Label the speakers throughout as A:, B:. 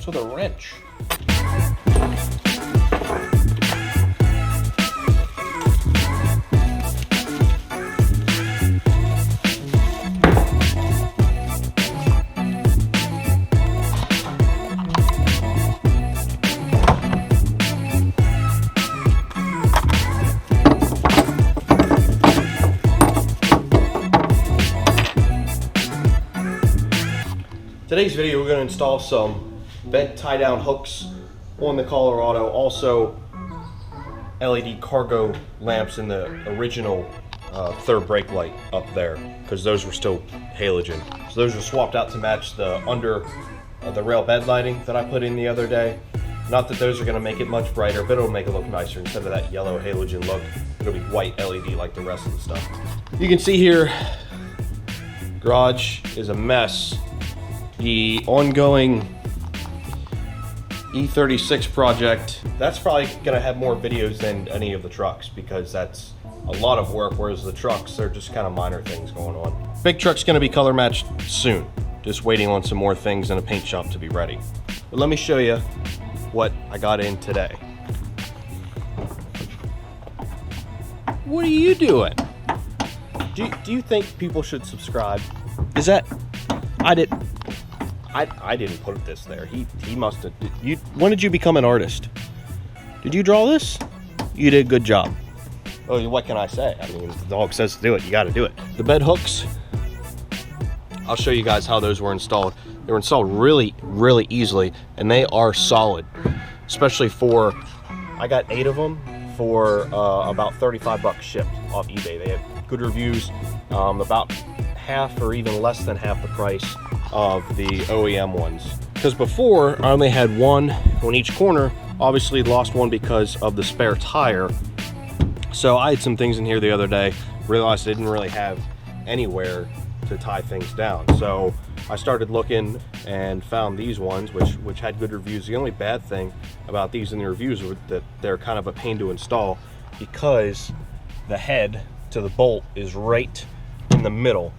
A: With a wrench. Today's video, we're going to install some vent tie-down hooks on the Colorado, also LED cargo lamps in the original third brake light up there, because those were still halogen. So those were swapped out to match the under the rail bed lighting that I put in the other day. Not that those are going to make it much brighter, but it'll make it look nicer. Instead of that yellow halogen look, it'll be white LED like the rest of the stuff. You can see here, garage is a mess. The ongoing E36 project, that's probably gonna have more videos than any of the trucks, because that's a lot of work, whereas the trucks, they're just kind of minor things going on. Big truck's gonna be color matched soon. Just waiting on some more things in a paint shop to be ready. But let me show you what I got in today. What are you doing? Do you think people should subscribe? Is that, I didn't put this there. He must have. When did you become an artist? Did you draw this? You did a good job. Oh, what can I say? I mean, the dog says to do it, you got to do it. The bed hooks, I'll show you guys how those were installed. They were installed really, really easily, and they are solid. Especially for, I got 8 of them for about 35 bucks shipped off eBay. They have good reviews, about half or even less than half the price of the OEM ones. Because before, I only had one on each corner. Obviously lost one because of the spare tire. So I had some things in here the other day, realized I didn't really have anywhere to tie things down. So I started looking and found these ones, which had good reviews. The only bad thing about these in the reviews were that they're kind of a pain to install, because the head to the bolt is right in the middle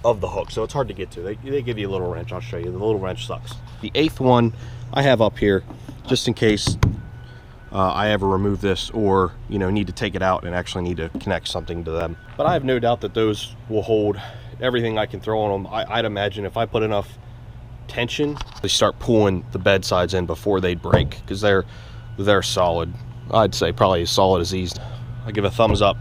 A: of the hook, so it's hard to get to. They give you a little wrench. I'll show you. The little wrench sucks. The 8th one I have up here just in case I ever remove this, or need to take it out and actually need to connect something to them. But I have no doubt that those will hold everything I can throw on them. I'd imagine if I put enough tension, they start pulling the bed sides in before they break, because they're solid. I'd say probably as solid as these. I give a thumbs up.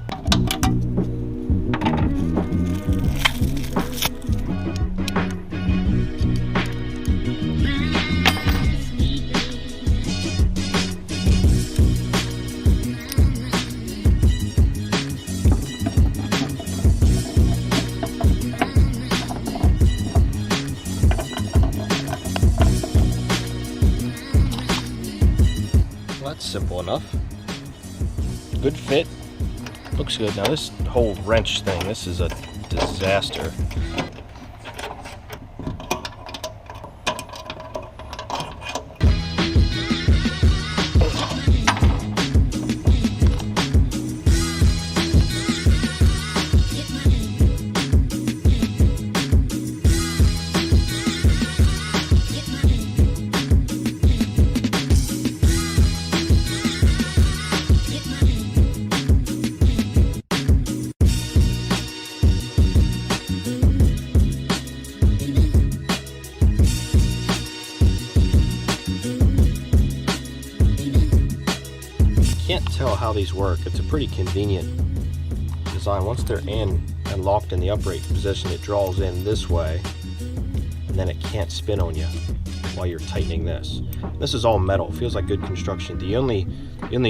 A: Simple enough. Good fit. Looks good. Now this whole wrench thing, this is a disaster. Can't tell how these work. It's a pretty convenient design. Once they're in and locked in the upright position, it draws in this way, and then it can't spin on you while you're tightening this. This is all metal. It feels like good construction. The only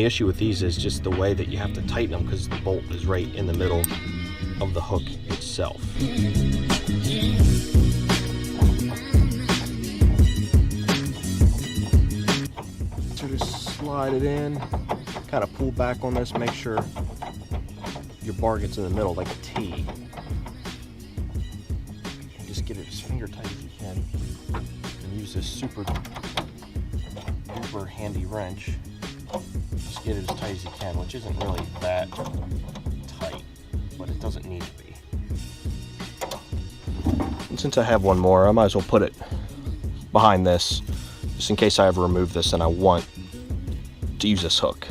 A: issue with these is just the way that you have to tighten them, because the bolt is right in the middle of the hook itself. So just slide it in. Kind of pull back on this, make sure your bar gets in the middle like a T. Just just get it as finger tight as you can and use this super duper handy wrench. Just get it as tight as you can, which isn't really that tight, but it doesn't need to be. And since I have one more, I might as well put it behind this, just in case I ever remove this and I want to use this hook.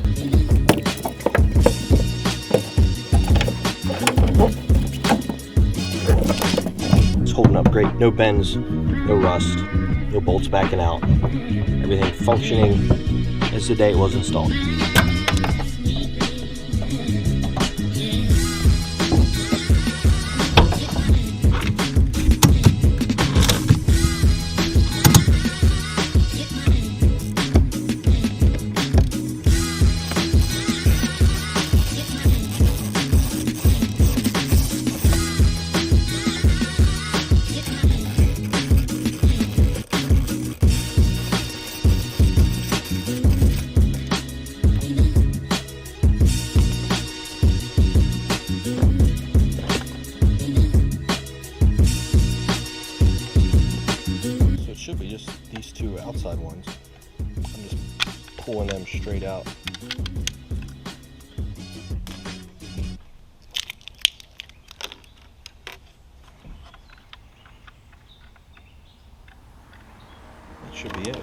A: It's holding up great, no bends, no rust, no bolts backing out. Everything functioning as the day it was installed. Should be just these two outside ones. I'm just pulling them straight out. That should be it.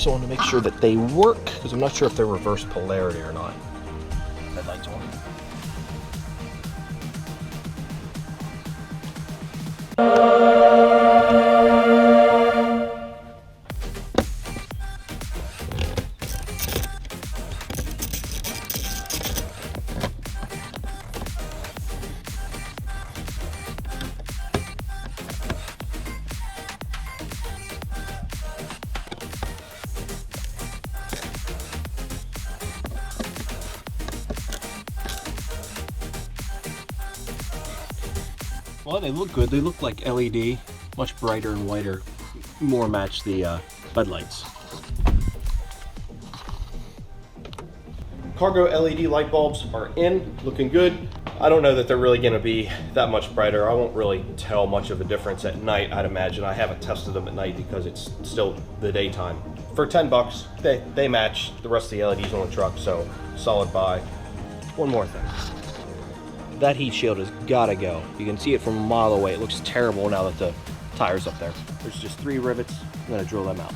A: On to make sure that they work, because I'm not sure if they're reverse polarity or not. Headlights on. Well, they look good. They look like LED, much brighter and whiter. More match the headlights. Cargo LED light bulbs are in, looking good. I don't know that they're really going to be that much brighter. I won't really tell much of a difference at night, I'd imagine. I haven't tested them at night because it's still the daytime. For 10 bucks, they match the rest of the LEDs on the truck, so solid buy. One more thing. That heat shield has got to go. You can see it from a mile away. It looks terrible now that the tire's up there. There's just 3 rivets. I'm going to drill them out.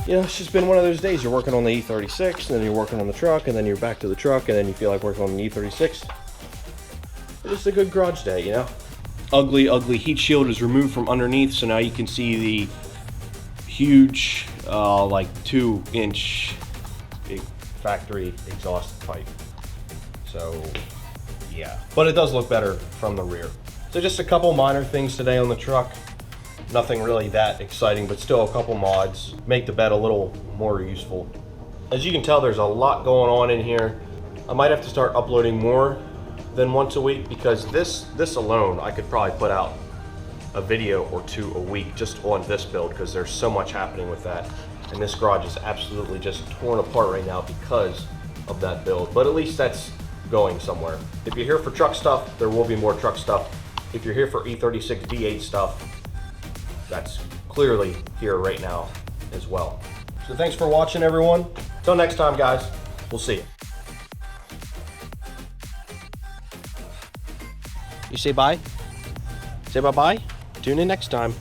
A: You know, it's just been one of those days. You're working on the E36, and then you're working on the truck, and then you're back to the truck, and then you feel like working on the E36. It's just a good garage day, you know? Ugly, ugly heat shield is removed from underneath, so now you can see the huge, like 2-inch big factory exhaust pipe. So, yeah. But it does look better from the rear. So just a couple minor things today on the truck. Nothing really that exciting, but still a couple mods. Make the bed a little more useful. As you can tell, there's a lot going on in here. I might have to start uploading more than once a week, because this alone, I could probably put out a video or 2 a week just on this build, because there's so much happening with that. And this garage is absolutely just torn apart right now because of that build. But at least that's going somewhere. If you're here for truck stuff, there will be more truck stuff. If you're here for E36 V8 stuff, that's clearly here right now as well. So thanks for watching, everyone. Until next time, guys, we'll see you. You say bye? Say bye-bye? Tune in next time.